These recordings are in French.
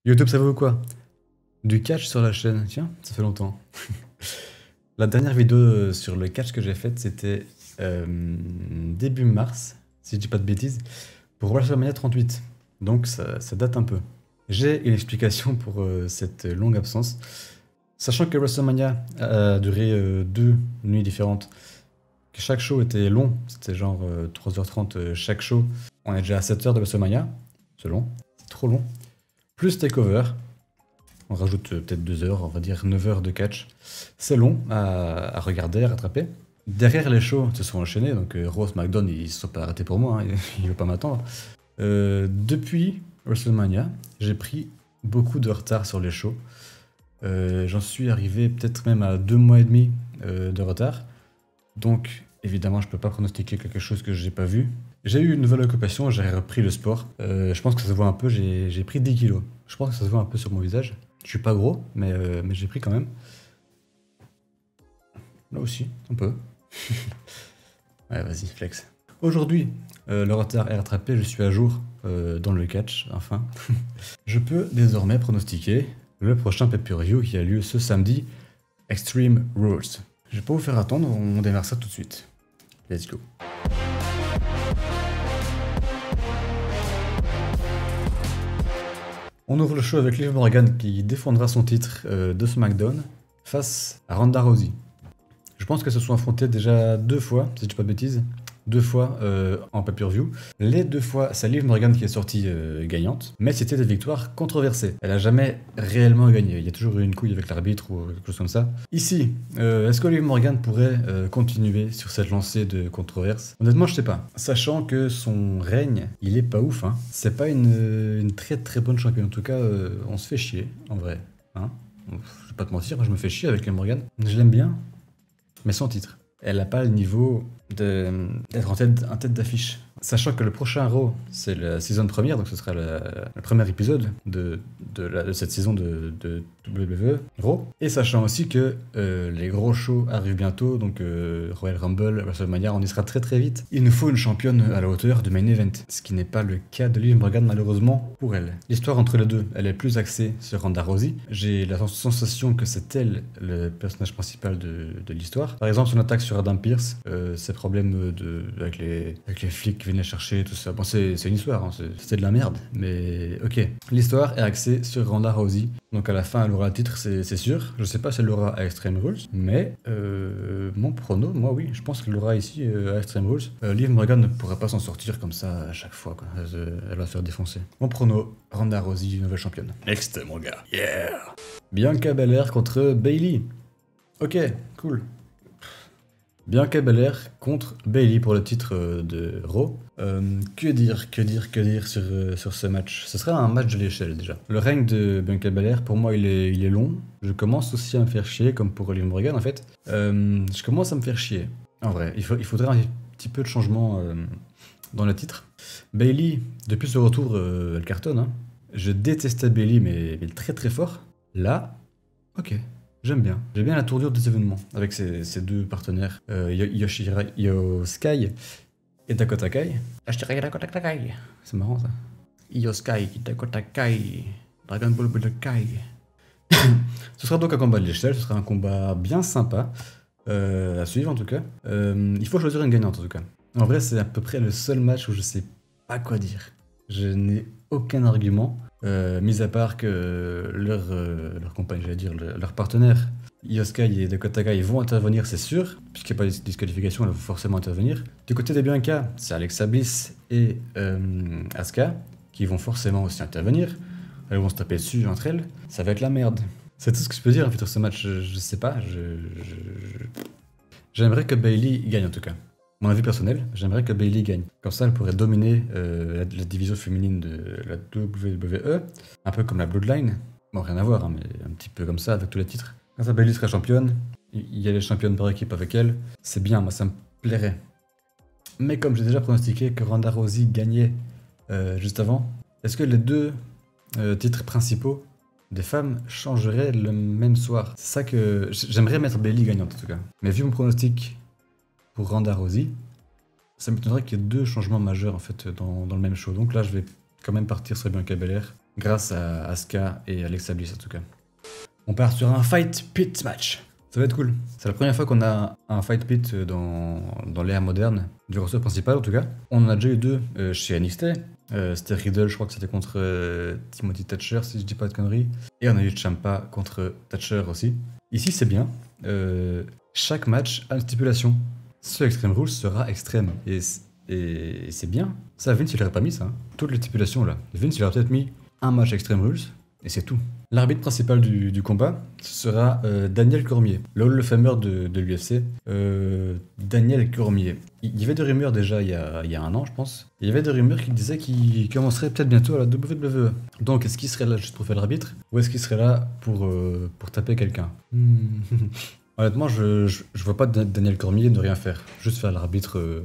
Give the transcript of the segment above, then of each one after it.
YouTube, ça vaut quoi? Du catch sur la chaîne, tiens, ça fait longtemps. La dernière vidéo sur le catch que j'ai faite, c'était début mars, si je dis pas de bêtises, pour WrestleMania 38. Donc ça date un peu. J'ai une explication pour cette longue absence. Sachant que WrestleMania a duré 2 nuits différentes, que chaque show était long, c'était genre 3h30 chaque show. On est déjà à 7h de WrestleMania, c'est long, c'est trop long. Plus Takeover, on rajoute peut-être 2 heures, on va dire 9 heures de catch. C'est long à regarder, à rattraper. Derrière les shows se sont enchaînés, donc Raw, SmackDown, ils se sont pas arrêtés pour moi, hein, ils ne veulent pas m'attendre. Depuis WrestleMania, j'ai pris beaucoup de retard sur les shows. J'en suis arrivé peut-être même à 2 mois et demi de retard. Donc évidemment, je peux pas pronostiquer quelque chose que j'ai pas vu. J'ai eu une nouvelle occupation, j'ai repris le sport. Je pense que ça se voit un peu, j'ai pris 10 kilos. Je pense que ça se voit un peu sur mon visage. Je suis pas gros, mais j'ai pris quand même. Là aussi, un peu. Ouais, vas-y, flex. Aujourd'hui, le retard est rattrapé, je suis à jour dans le catch, enfin. Je peux désormais pronostiquer le prochain pay-per-view qui a lieu ce samedi, Extreme Rules. Je vais pas vous faire attendre, on démarre ça tout de suite. Let's go. On ouvre le show avec Liv Morgan qui défendra son titre de SmackDown face à Ronda Rousey. Je pense qu'elles se sont affrontées déjà 2 fois, si je dis pas de bêtises. 2 fois en pay-per-view. Les 2 fois, c'est Liv Morgan qui est sortie gagnante, mais c'était des victoires controversées. Elle a jamais réellement gagné. Il y a toujours eu une couille avec l'arbitre ou quelque chose comme ça. Ici, est-ce que Liv Morgan pourrait continuer sur cette lancée de controverses? Honnêtement, je sais pas. Sachant que son règne, il est pas ouf. Hein. C'est pas une très très bonne championne. En tout cas, on se fait chier, en vrai. Hein, je vais pas te mentir, moi je me fais chier avec Liv Morgan. Je l'aime bien, mais sans titre. Elle n'a pas le niveau d'être en tête d'affiche. Sachant que le prochain Raw, c'est la saison première, donc ce sera le premier épisode de cette saison de WWE Raw. Et sachant aussi que les gros shows arrivent bientôt, donc Royal Rumble, WrestleMania, on y sera très très vite. Il nous faut une championne à la hauteur de Main Event, ce qui n'est pas le cas de Liv Morgan malheureusement pour elle. L'histoire entre les deux, elle est plus axée sur Ronda Rousey. J'ai la sensation que c'est elle le personnage principal de l'histoire. Par exemple, son attaque sur Adam Pearce, ses problèmes avec les flics qui venaient chercher, tout ça. Bon, c'est une histoire, hein, c'était de la merde, mais ok. L'histoire est axée sur Ronda Rousey, donc à la fin elle aura le titre, c'est sûr. Je sais pas si elle l'aura à Extreme Rules, mais mon prono, moi oui, je pense qu'elle l'aura ici à Extreme Rules. Liv Morgan ne pourra pas s'en sortir comme ça à chaque fois, quoi. Elle va se faire défoncer. Mon prono, Ronda Rousey, nouvelle championne. Next, mon gars. Yeah. Bianca Belair contre Bayley. Ok, cool. Bianca Belair contre Bayley pour le titre de Raw. Que dire sur ce match? Ce sera un match de l'échelle déjà. Le règne de Bianca Belair, pour moi, il est long. Je commence aussi à me faire chier, comme pour Liv Morgan en fait. Je commence à me faire chier. En vrai, il faudrait un petit peu de changement dans le titre. Bayley, depuis ce retour, elle cartonne. Hein. Je détestais Bayley, mais très très fort. Là, ok. J'aime bien. J'aime bien la tournure des événements avec ces 2 partenaires, Io Sky et Dakota Kai. C'est marrant ça. Io Sky, Dakota Kai, Dragon Ball Budokai. Ce sera donc un combat de l'échelle, ce sera un combat bien sympa à suivre en tout cas. Il faut choisir une gagnante en tout cas. En vrai, c'est à peu près le seul match où je sais pas quoi dire. Je n'ai aucun argument. Mis à part que leur compagne, j'allais dire, leur partenaire, Io Sky et Dakota Kai vont intervenir, c'est sûr, puisqu'il n'y a pas de disqualification, elles vont forcément intervenir. Du côté des Bianca, c'est Alexa Bliss et Asuka qui vont forcément aussi intervenir. Elles vont se taper dessus entre elles. Ça va être la merde. C'est tout ce que je peux dire en fait sur ce match. Je sais pas. J'aimerais que Bayley gagne en tout cas. Mon avis personnel, j'aimerais que Bayley gagne. Comme ça, elle pourrait dominer la division féminine de la WWE, un peu comme la Bloodline. Bon, rien à voir, hein, mais un petit peu comme ça, avec tous les titres. Quand ça, Bayley sera championne, il y a les championnes par équipe avec elle. C'est bien, moi, ça me plairait. Mais comme j'ai déjà pronostiqué que Ronda Rousey gagnait juste avant, est-ce que les 2 titres principaux des femmes changeraient le même soir? C'est ça que... J'aimerais mettre Bayley gagnante, en tout cas. Mais vu mon pronostic pour Ronda Rousey, ça m'étonnerait qu'il y ait 2 changements majeurs en fait dans le même show. Donc là, je vais quand même partir sur Bianca Belair. grâce à Asuka et Alexa Bliss en tout cas. On part sur un Fight Pit match. Ça va être cool. C'est la première fois qu'on a un Fight Pit dans l'ère moderne, du roster principal en tout cas. On en a déjà eu 2 chez NXT. C'était Riddle, je crois que c'était contre Timothy Thatcher, si je dis pas de conneries. Et on a eu Ciampa contre Thatcher aussi. Ici, c'est bien. Chaque match a une stipulation. Ce Extreme Rules sera extrême. Et c'est bien. Ça, Vince, il aurait pas mis ça. Hein. Toutes les stipulations là. Vince, il aurait peut-être mis un match Extreme Rules. Et c'est tout. L'arbitre principal du combat, ce sera Daniel Cormier, le Hall of Famer de l'UFC. Daniel Cormier. Il y avait des rumeurs déjà il y a un an, je pense. Il y avait des rumeurs qui disaient qu'il commencerait peut-être bientôt à la WWE. Donc, est-ce qu'il serait là juste pour faire l'arbitre ou est-ce qu'il serait là pour taper quelqu'un Honnêtement, je vois pas Daniel Cormier ne rien faire. Juste faire l'arbitre,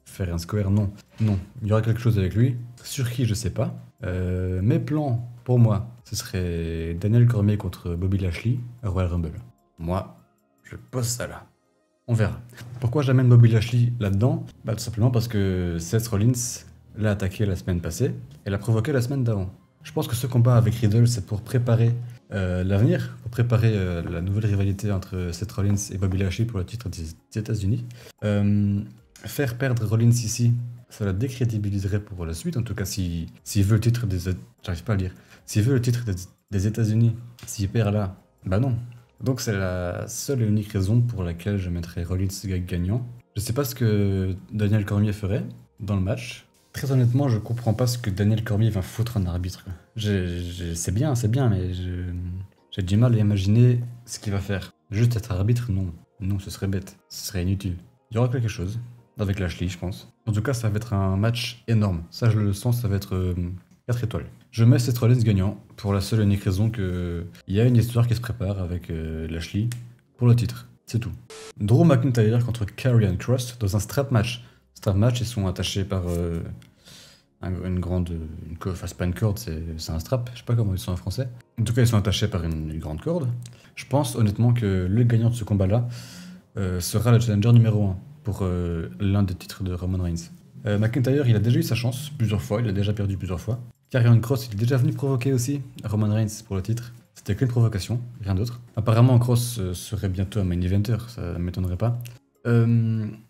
faire un square, non. Non, il y aura quelque chose avec lui. Sur qui, je sais pas. Mes plans, pour moi, ce serait Daniel Cormier contre Bobby Lashley à Royal Rumble. Moi, je pose ça là. On verra. Pourquoi j'amène Bobby Lashley là-dedans? Bah tout simplement parce que Seth Rollins l'a attaqué la semaine passée et l'a provoqué la semaine d'avant. Je pense que ce combat avec Riddle, c'est pour préparer l'avenir, pour préparer la nouvelle rivalité entre Seth Rollins et Bobby Lashley pour le titre des États-Unis. Faire perdre Rollins ici, ça la décrédibiliserait pour la suite. En tout cas, s'il veut le titre des... J'arrive pas à le dire. S'il veut le titre des États-Unis, s'il perd là, bah non. Donc c'est la seule et unique raison pour laquelle je mettrais Rollins gagnant. Je sais pas ce que Daniel Cormier ferait dans le match. Très honnêtement, je comprends pas ce que Daniel Cormier va foutre un arbitre. C'est bien, mais j'ai du mal à imaginer ce qu'il va faire. Juste être arbitre, non. Non, ce serait bête. Ce serait inutile. Il y aura quelque chose. Avec Lashley, je pense. En tout cas, ça va être un match énorme. Ça, je le sens, ça va être 4 étoiles. Je mets Seth Rollins gagnant pour la seule et unique raison que il y a une histoire qui se prépare avec Lashley pour le titre. C'est tout. Drew McIntyre contre Karrion Kross dans un strap match. Strap match, ils sont attachés par une grande... Enfin, c'est pas une corde, c'est un strap. Je sais pas comment ils sont en français. En tout cas, ils sont attachés par une grande corde. Je pense honnêtement que le gagnant de ce combat-là sera le challenger numéro 1. Pour l'un des titres de Roman Reigns. McIntyre, il a déjà eu sa chance plusieurs fois, il a déjà perdu plusieurs fois. Karrion Kross, il est déjà venu provoquer aussi Roman Reigns pour le titre. C'était qu'une provocation, rien d'autre. Apparemment, Kross serait bientôt un main eventer, ça m'étonnerait pas.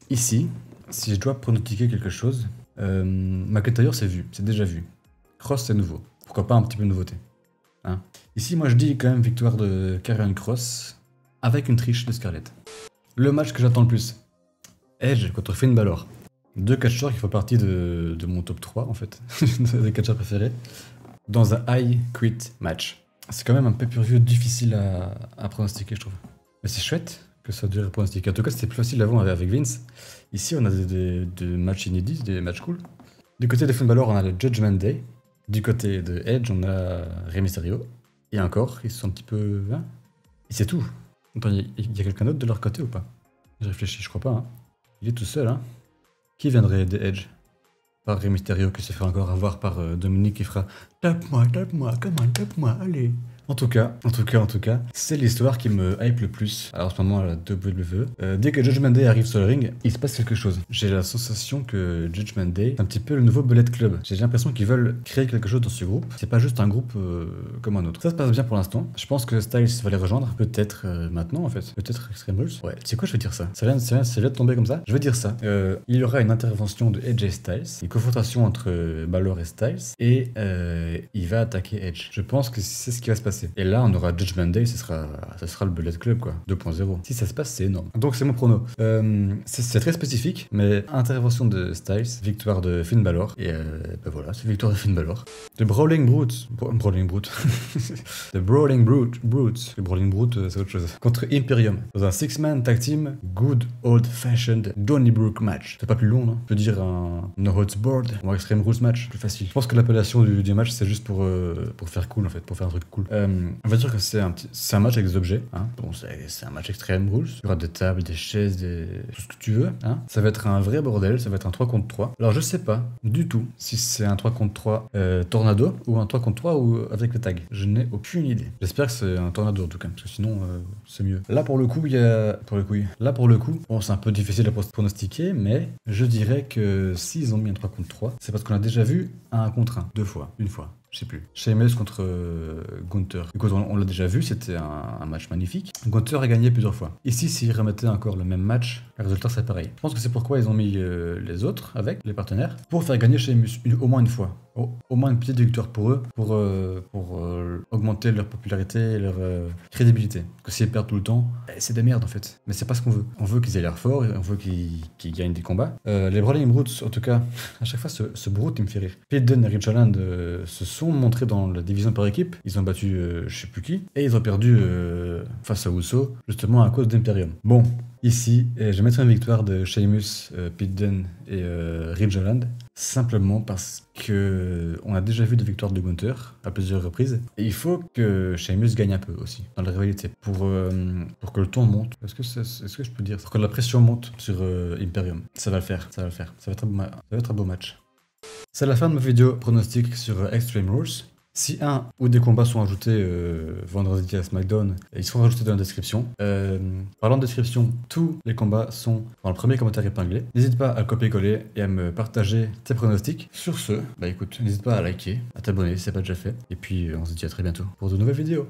Ici, si je dois pronostiquer quelque chose, McIntyre c'est vu, c'est déjà vu. Kross c'est nouveau, pourquoi pas un petit peu de nouveauté. Hein. Ici, moi je dis quand même victoire de Karrion Kross avec une triche de Scarlett. Le match que j'attends le plus. Edge contre Finn Balor. 2 catcheurs qui font partie de mon top 3 en fait, des catcheurs préférés, dans un high quit match. C'est quand même un pay-per-view difficile à pronostiquer, je trouve. Mais c'est chouette que ça dure à pronostiquer. En tout cas, c'était plus facile avant avec Vince. Ici, on a des matchs inédits, des matchs cool. Du côté de Finn Balor, on a le Judgment Day. Du côté de Edge, on a Rey Mysterio. Et encore, ils sont un petit peu... Hein, et c'est tout. Attends, il y a quelqu'un d'autre de leur côté ou pas? Je réfléchis, je crois pas. Hein. Il est tout seul, hein. Qui viendrait aider Edge? Par Rey Mysterio qui se fait encore avoir par Dominique qui fera tape-moi, comment tape-moi, allez. En tout cas, c'est l'histoire qui me hype le plus. Alors, en ce moment, à la WWE. Dès que Judgment Day arrive sur le ring, il se passe quelque chose. J'ai la sensation que Judgment Day est un petit peu le nouveau Bullet Club. J'ai l'impression qu'ils veulent créer quelque chose dans ce groupe. C'est pas juste un groupe comme un autre. Ça se passe bien pour l'instant. Je pense que Styles va les rejoindre. Peut-être maintenant, en fait. Peut-être Extreme Rules. Ouais, tu sais quoi, je vais dire ça. Ça vient de tomber comme ça. Je vais dire ça. Il y aura une intervention de Edge et Styles. Une confrontation entre Balor et Styles. Et il va attaquer Edge. Je pense que c'est ce qui va se passer. Et là, on aura Judgment Day, ce sera le Bullet Club, quoi. 2.0. Si ça se passe, c'est énorme. Donc, c'est mon prono. C'est très spécifique, mais intervention de Styles, victoire de Finn Balor. Et ben voilà, c'est victoire de Finn Balor. The Brawling Brute. Brawling Brute. The Brawling Brute. The Brawling Brute, c'est autre chose. Contre Imperium. Dans un 6-man tag team, good old-fashioned Donnybrook match. C'est pas plus long, non? Je peux dire un No Holds Barred ou un Extreme Rules match, plus facile. Je pense que l'appellation du match, c'est juste pour faire cool, en fait, pour faire un truc cool. On va dire que c'est un match avec des objets. Hein. Bon, c'est un match Extreme Rules. Il y aura des tables, des chaises, tout ce que tu veux. Hein. Ça va être un vrai bordel. Ça va être un 3 contre 3. Alors, je sais pas du tout si c'est un 3 contre 3 tornado ou un 3 contre 3 ou avec le tag. Je n'ai aucune idée. J'espère que c'est un tornado en tout cas, parce que sinon, c'est mieux. Là, pour le coup, bon, c'est un peu difficile à pronostiquer, mais je dirais que s'ils ont mis un 3 contre 3, c'est parce qu'on a déjà vu un 1 contre 1, 2 fois, une fois. Je sais plus. Sheamus contre Gunther. Écoute, on l'a déjà vu, c'était un match magnifique. Gunther a gagné plusieurs fois. Ici, s'ils remettaient encore le même match, le résultat serait pareil. Je pense que c'est pourquoi ils ont mis les autres avec, les partenaires, pour faire gagner Sheamus au moins une fois. Au moins une petite victoire pour eux, pour augmenter leur popularité et leur crédibilité. Parce que s'ils perdent tout le temps, c'est des merdes en fait. Mais c'est pas ce qu'on veut. On veut qu'ils aient l'air forts, et on veut qu'ils gagnent des combats. Les Brawling Brutes, en tout cas, à chaque fois, ce Brute, il me fait rire. Pete Dunne et Rich Holland se sont montrés dans la division par équipe. Ils ont battu je sais plus qui. Et ils ont perdu face à Uso, justement à cause d'Imperium. Bon, ici, je vais mettre une victoire de Sheamus, Pete Dunne et Rich Holland. Simplement parce que on a déjà vu des victoires de Gunther à plusieurs reprises. Et il faut que Sheamus gagne un peu aussi dans la rivalité pour que le ton monte. Est-ce que je peux dire? Pour que la pression monte sur Imperium. Ça va le faire, ça va le faire. Ça va être un beau match. C'est la fin de ma vidéo pronostic sur Extreme Rules. Si un ou des combats sont ajoutés vendredi à SmackDown, ils seront rajoutés dans la description. Parlant de description, tous les combats sont dans le premier commentaire épinglé. N'hésite pas à copier-coller et à me partager tes pronostics. Sur ce, bah écoute, n'hésite pas à liker, à t'abonner si c'est pas déjà fait. Et puis on se dit à très bientôt pour de nouvelles vidéos.